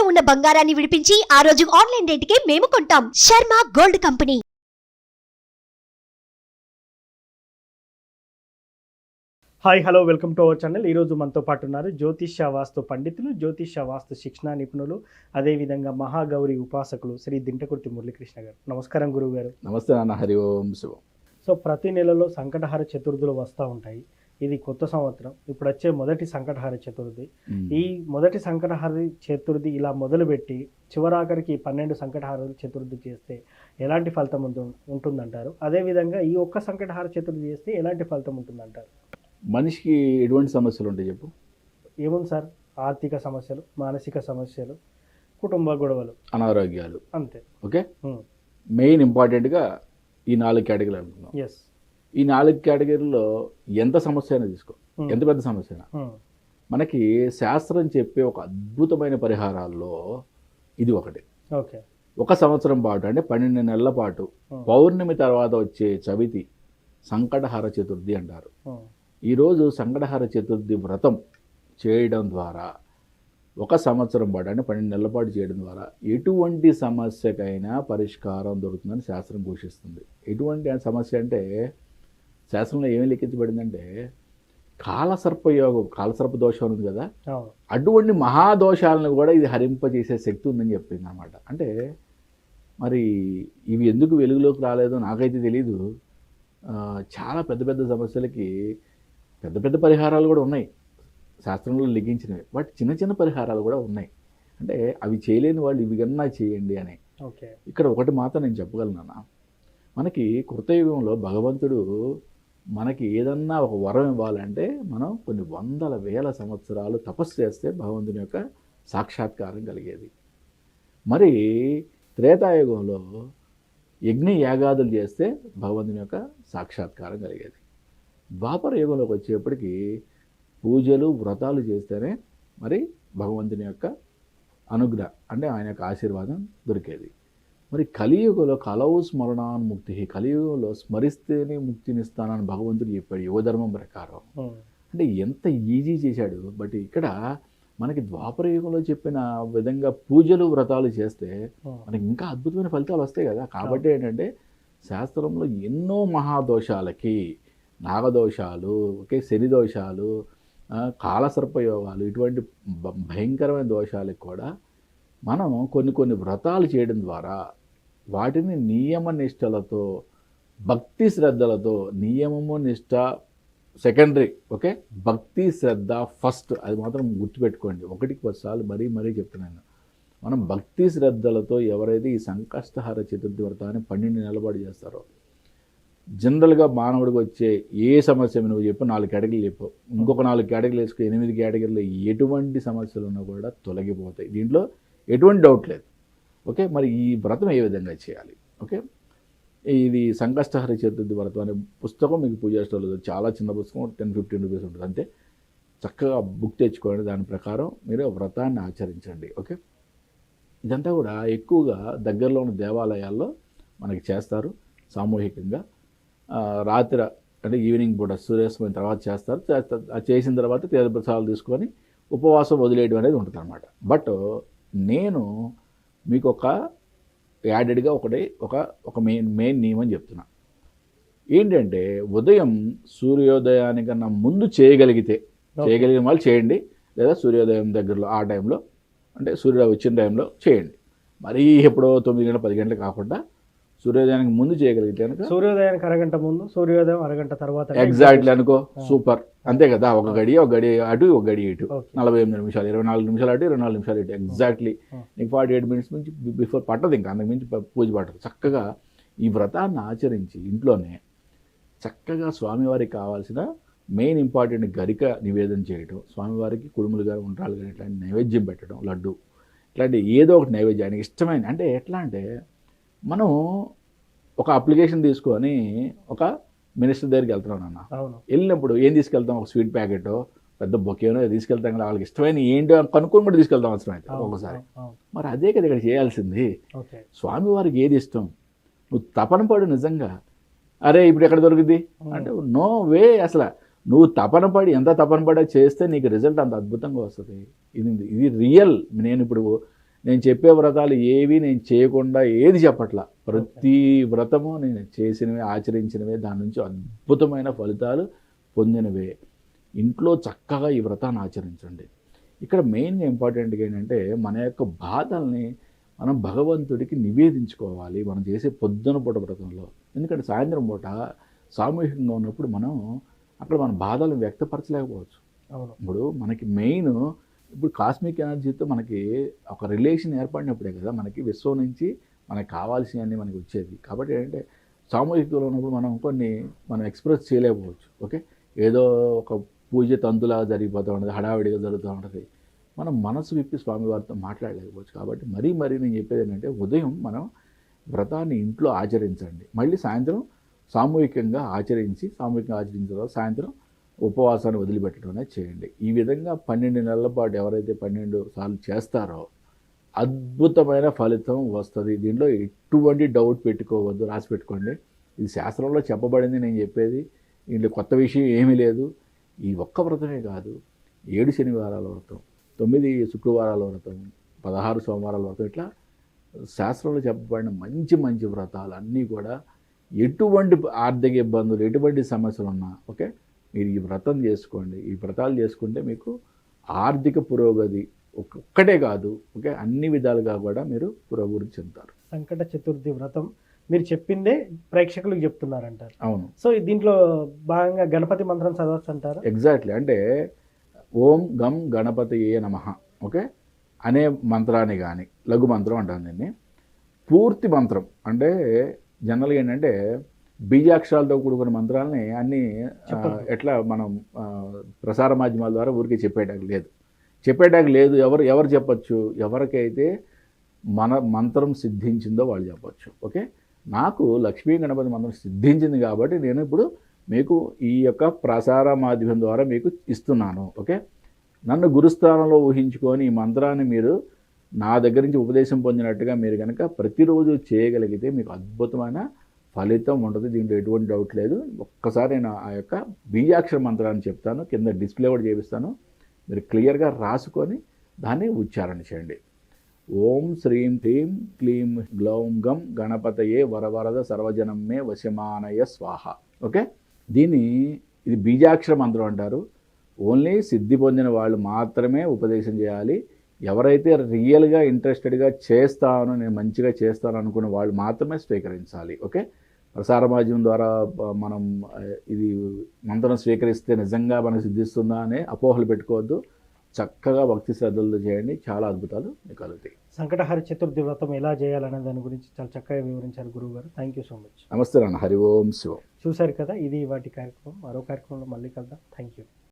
ఉన్న బంగారాన్ని విడిపించి ఆ రోజు ఆన్లైన్ రేటుకే మేము కొంటాం. Sharma gold company. Hi hello welcome to our channel. ఈరోజు మనతో పాటు ఉన్నారు జ్యోతిష్య వాస్తు పండితులు, జ్యోతిష్య వాస్తు శిక్షణ నిపుణులు, అదేవిధంగా మహాగౌరి ఉపాసకులు శ్రీ దింటకుర్తి మురళీకృష్ణ గారు. నమస్కారం గురువు గారు. నమస్తే అన్న. హరి ఓం శివం. సో ప్రతి నెలలో సంకటహార చతుర్థులు వస్తూ ఉంటాయి. ఇది కొత్త సంవత్సరం, ఇప్పుడు వచ్చే మొదటి సంకటహార చతుర్థి. ఈ మొదటి సంకటహార చతుర్థి ఇలా మొదలుపెట్టి చివరాఖరికి 12 సంకటహార చతుర్థి చేస్తే ఎలాంటి ఫలితం ఉంటుందంటారు? అదేవిధంగా ఈ ఒక్క సంకటహార చతుర్థి చేస్తే ఎలాంటి ఫలితం ఉంటుందంటారు? మనిషికి ఎటువంటి సమస్యలు ఉంటాయి చెప్పు? ఏముంది సార్, ఆర్థిక సమస్యలు, మానసిక సమస్యలు, కుటుంబ గొడవలు, అనారోగ్యాలు, అంతే. ఓకే. మెయిన్ ఇంపార్టెంట్గా ఈ 4 కేటగిరీలు అనుకున్నాం. ఎస్. ఈ 4 కేటగిరీల్లో ఎంత సమస్య అయినా తీసుకో, ఎంత పెద్ద సమస్య అయినా, మనకి శాస్త్రం చెప్పే ఒక అద్భుతమైన పరిహారాల్లో ఇది ఒకటి. ఓకే. ఒక సంవత్సరం పాటు అంటే 12 నెలల పాటు పౌర్ణమి తర్వాత వచ్చే చవితి సంకటహార చతుర్థి అంటారు. ఈరోజు సంకటహార చతుర్థి వ్రతం చేయడం ద్వారా ఒక సంవత్సరం పాటు అంటే 12 నెలల పాటు చేయడం ద్వారా ఎటువంటి సమస్యకైనా పరిష్కారం దొరుకుతుందని శాస్త్రం ఘోషిస్తుంది. ఎటువంటి సమస్య అంటే శాస్త్రంలో ఏమి లిఖించబడిందంటే కాలసర్ప దోషం ఉంది కదా, అటువంటి మహాదోషాలను కూడా ఇది హరింపజేసే శక్తి ఉందని చెప్పింది అనమాట. అంటే మరి ఇవి ఎందుకు వెలుగులోకి రాలేదో నాకైతే తెలీదు. చాలా పెద్ద పెద్ద సమస్యలకి పెద్ద పెద్ద పరిహారాలు కూడా ఉన్నాయి శాస్త్రంలో లిఖించినవి, బట్ చిన్న చిన్న పరిహారాలు కూడా ఉన్నాయి. అంటే అవి చేయలేని వాళ్ళు ఇవి కన్నా చేయండి అని. ఓకే. ఇక్కడ ఒకటి మాత్రం నేను చెప్పగలను. మనకి కృతయుగంలో భగవంతుడు మనకి ఏదన్నా ఒక వరం ఇవ్వాలంటే మనం కొన్ని వందల వేల సంవత్సరాలు తపస్సు చేస్తే భగవంతుని యొక్క సాక్షాత్కారం కలిగేది. మరి త్రేతాయుగంలో యజ్ఞ యాగాదులు చేస్తే భగవంతుని యొక్క సాక్షాత్కారం కలిగేది. ద్వాపర యుగంలోకి వచ్చేప్పటికీ పూజలు వ్రతాలు చేస్తేనే మరి భగవంతుని యొక్క అనుగ్రహం అంటే ఆయన యొక్క ఆశీర్వాదం దొరికేది. మరి కలియుగంలో కలవు స్మరణాన్ముక్తి, కలియుగంలో స్మరిస్తేనే ముక్తినిస్తానని భగవంతుడు చెప్పాడు యుగధర్మం ప్రకారం. అంటే ఎంత ఈజీ చేశాడు. బట్ ఇక్కడ మనకి ద్వాపర యుగంలో చెప్పిన విధంగా పూజలు వ్రతాలు చేస్తే మనకి ఇంకా అద్భుతమైన ఫలితాలు వస్తాయి కదా. కాబట్టి ఏంటంటే శాస్త్రంలో ఎన్నో మహాదోషాలకి, నాగదోషాలు, ఓకే, శని దోషాలు, కాలసర్పయోగాలు, ఇటువంటి భయంకరమైన దోషాలకు కూడా మనం కొన్ని వ్రతాలు చేయడం ద్వారా వాటిని నియమ నిష్టలతో, భక్తి శ్రద్ధలతో, నియమము నిష్ట సెకండరీ, ఓకే, భక్తి శ్రద్ధ ఫస్ట్, అది మాత్రం గుర్తుపెట్టుకోండి. 1కి 10 సార్లు మరీ చెప్తున్నాను. మనం భక్తి శ్రద్ధలతో ఎవరైతే ఈ సంకష్టహార చతుర్థి వ్రతాన్ని 12 నెలల పాటు చేస్తారో, జనరల్గా మానవుడికి వచ్చే ఏ సమస్య నువ్వు చెప్పు, 4 కేటగిరీలు చెప్పు, ఇంకొక 4 కేటగిరీలు వేసుకుని 8 కేటగిరీలు ఎటువంటి సమస్యలు ఉన్నా కూడా తొలగిపోతాయి. దీంట్లో ఎటువంటి డౌట్ లేదు. ఓకే. మరి ఈ వ్రతం ఏ విధంగా చేయాలి? ఓకే. ఇది సంకష్టహార చతుర్థి వ్రతం అనే పుస్తకం మీకు పూజా స్టోర్లో చాలా చిన్న పుస్తకం, 10-15 రూపీస్ ఉంటుంది అంతే. చక్కగా బుక్ తెచ్చుకోండి, దాని ప్రకారం మీరు వ్రతాన్ని ఆచరించండి. ఓకే. ఇదంతా కూడా ఎక్కువగా దగ్గరలో ఉన్న దేవాలయాల్లో మనకి చేస్తారు సామూహికంగా. రాత్రి అంటే ఈవినింగ్ పూట సూర్యాస్తమైన తర్వాత చేస్తారు. చేసిన తర్వాత తీర్థప్రసాదాలు తీసుకొని ఉపవాసం వదిలేయడం అనేది ఉంటుంది అనమాట. బట్ నేను మీకు ఒక యాడెడ్గా ఒక మెయిన్ నియమం చెప్తున్నా. ఏంటంటే ఉదయం సూర్యోదయానికన్నా ముందు చేయగలిగిన వాళ్ళు చేయండి, లేదా సూర్యోదయం దగ్గరలో ఆ టైంలో అంటే సూర్యుడు వచ్చిన టైంలో చేయండి. మరీ ఎప్పుడో 9 గంటల 10 గంటలు కాకుండా సూర్యోదయానికి ముందు చేయగలిగితే కనుక, సూర్యోదయానికి అరగంట ముందు, సూర్యోదయం అరగంట తర్వాత, ఎగ్జాక్ట్లీ అనుకో, సూపర్. అంతే కదా. ఒక గడి అటు, ఒక గడి ఇటు, 48 నిమిషాలు, 24 నిమిషాలు అటు, 24 నిమిషాలు ఇటు, ఎగ్జాక్ట్లీ. నీకు 48 మినిట్స్ నుంచి బిఫోర్ పట్టదు, ఇంకా అంతకు మించి పూజ పట్టదు. చక్కగా ఈ వ్రతాన్ని ఆచరించి ఇంట్లోనే చక్కగా స్వామివారికి కావాల్సిన మెయిన్ ఇంపార్టెంట్ గరిక నివేదన చేయడం, స్వామివారికి కుడుములు కానీ ఉండ్రాలు కానీ ఇట్లాంటి నైవేద్యం పెట్టడం, లడ్డు ఇట్లాంటి ఏదో ఒకటి నైవేద్యం ఆయనకి ఇష్టమైన. అంటే ఎట్లా అంటే మనం ఒక అప్లికేషన్ తీసుకొని ఒక మినిస్టర్ దగ్గరికి వెళ్తున్నాం అన్న, వెళ్ళినప్పుడు ఏం తీసుకెళ్తాం? ఒక స్వీట్ ప్యాకెట్, పెద్ద బొకేనో తీసుకెళ్తాం కదా. వాళ్ళకి ఇష్టమైన ఏంటో కనుక్కొని కూడా తీసుకెళ్తాం అవసరం అయితే ఒక్కొక్కసారి. మరి అదే కదా ఇక్కడ చేయాల్సింది. స్వామివారికి ఏది ఇష్టం నువ్వు తపన పడు నిజంగా. అరే ఇప్పుడు ఎక్కడ దొరుకుద్ది అంటే నో వే. అసలు నువ్వు తపన పడి ఎంత తపన పడి చేస్తే నీకు రిజల్ట్ అంత అద్భుతంగా వస్తుంది. ఇది రియల్. నేను ఇప్పుడు నేను చెప్పే వ్రతాలు ఏవి నేను చేయకుండా ఏది చెప్పట్లా. ప్రతి వ్రతము నేను చేసినవే, ఆచరించినవే, దాని నుంచి అద్భుతమైన ఫలితాలు పొందినవే. ఇంట్లో చక్కగా ఈ వ్రతాన్ని ఆచరించండి. ఇక్కడ మెయిన్గా ఇంపార్టెంట్గా ఏంటంటే మన యొక్క బాధల్ని మనం భగవంతుడికి నివేదించుకోవాలి మనం చేసే పొద్దున పూట వ్రతంలో. ఎందుకంటే సాయంత్రం పూట సామూహికంగా ఉన్నప్పుడు మనం అక్కడ మన బాధలను వ్యక్తపరచలేకపోవచ్చు. అవును. ఇప్పుడు మనకి మెయిన్ ఇప్పుడు కాస్మిక్ ఎనర్జీతో మనకి ఒక రిలేషన్ ఏర్పడినప్పుడే కదా మనకి విశ్వం నుంచి మనకు కావాల్సినవన్నీ మనకి వచ్చేది. కాబట్టి ఏంటంటే సామూహికంలో ఉన్నప్పుడు మనం ఎక్స్ప్రెస్ చేయలేకపోవచ్చు. ఓకే, ఏదో ఒక పూజ తంతులా జరిగిపోతూ ఉంటుంది, హడావిడిగా జరుగుతూ ఉంటుంది. మనం మనసు విప్పి స్వామివారితో మాట్లాడలేకపోవచ్చు. కాబట్టి మరీ నేను చెప్పేది ఏంటంటే ఉదయం మనం వ్రతాన్ని ఇంట్లో ఆచరించండి, మళ్ళీ సాయంత్రం సామూహికంగా ఆచరించిన తర్వాత సాయంత్రం ఉపవాసాన్ని వదిలిపెట్టడం అనేది చేయండి. ఈ విధంగా 12 నెలల పాటు ఎవరైతే 12 సార్లు చేస్తారో అద్భుతమైన ఫలితం వస్తుంది. దీంట్లో ఎటువంటి డౌట్ పెట్టుకోవద్దు, రాసి పెట్టుకోండి. ఇది శాస్త్రంలో చెప్పబడింది, నేను చెప్పేది దీంట్లో కొత్త విషయం ఏమీ లేదు. ఈ ఒక్క వ్రతమే కాదు, 7 శనివారాల వ్రతం, 9 శుక్రవారాల వ్రతం, 16 సోమవారాల వ్రతం, ఇట్లా శాస్త్రంలో చెప్పబడిన మంచి వ్రతాలు అన్నీ కూడా ఎటువంటి ఆర్థిక ఇబ్బందులు, ఎటువంటి సమస్యలు ఉన్నా ఓకే మీరు ఈ వ్రతం చేసుకోండి. ఈ వ్రతాలు చేసుకుంటే మీకు ఆర్థిక పురోగతి ఒక్కటే కాదు, ఓకే అన్ని విధాలుగా కూడా మీరు పురోగతి చెందుతారు. సంకట చతుర్థి వ్రతం మీరు చెప్పిందే ప్రేక్షకులకు చెప్తున్నారంటారు. అవును. సో దీంట్లో భాగంగా గణపతి మంత్రం చదవచ్చు అంటారు. ఎగ్జాక్ట్లీ. అంటే ఓం గం గణపతయే నమః ఓకే అనే మంత్రాన్ని కానీ, లఘు మంత్రం అంటాను దీన్ని. పూర్తి మంత్రం అంటే జనరల్గా ఏంటంటే బీజాక్షరాలతో కూడుకున్న మంత్రాలని అన్నీ ఎట్లా మనం ప్రసార మాధ్యమాల ద్వారా ఊరికే చెప్పేటానికి లేదు. ఎవరు చెప్పచ్చు, ఎవరికైతే మన మంత్రం సిద్ధించిందో వాళ్ళు చెప్పచ్చు. ఓకే, నాకు లక్ష్మీ గణపతి మంత్రం సిద్ధించింది కాబట్టి నేను ఇప్పుడు మీకు ఈ యొక్క ప్రసార మాధ్యమం ద్వారా మీకు ఇస్తున్నాను. ఓకే, నన్ను గురుస్థానంలో ఊహించుకొని ఈ మంత్రాన్ని మీరు నా దగ్గర నుంచి ఉపదేశం పొందినట్టుగా మీరు కనుక ప్రతిరోజు చేయగలిగితే మీకు అద్భుతమైన ఫలితం ఉంటుంది. దీంట్లో ఎటువంటి డౌట్ లేదు. ఒక్కసారి నేను ఆ యొక్క బీజాక్షర మంత్రాన్ని చెప్తాను, కింద డిస్ప్లే కూడా చేపిస్తాను, మీరు క్లియర్గా రాసుకొని దాన్ని ఉచ్చారణ చేయండి. ఓం శ్రీం హ్రీం క్లీం గ్లౌం గం గణపతయే వరవరద సర్వజనం మే వశమానయ స్వాహ. ఓకే, ఇది బీజాక్షర మంత్రం అంటారు. ఓన్లీ సిద్ధి పొందిన వాళ్ళు మాత్రమే ఉపదేశం చేయాలి. ఎవరైతే రియల్గా ఇంట్రెస్టెడ్గా నేను మంచిగా చేస్తాను అనుకున్న వాళ్ళు మాత్రమే స్వీకరించాలి. ఓకే, ప్రసార మాధ్యమం ద్వారా మనం ఇది మంత్రం స్వీకరిస్తే నిజంగా మనకు సిద్ధిస్తుందా అనే అపోహలు పెట్టుకోవద్దు. చక్కగా భక్తి శ్రద్ధలతో చేయండి, చాలా అద్భుతాలు మీకు కలుగుతాయి. సంకటహర చతుర్థి వ్రతం ఎలా చేయాలనే దాని గురించి చాలా చక్కగా వివరించారు గురువు గారు. Thank you so much. నమస్తే నాన్న. హరి ఓం శివం. చూశారు కదా, ఇది వాటి కార్యక్రమం. మరో కార్యక్రమంలో మళ్ళీ కలుద్దాం. Thank you.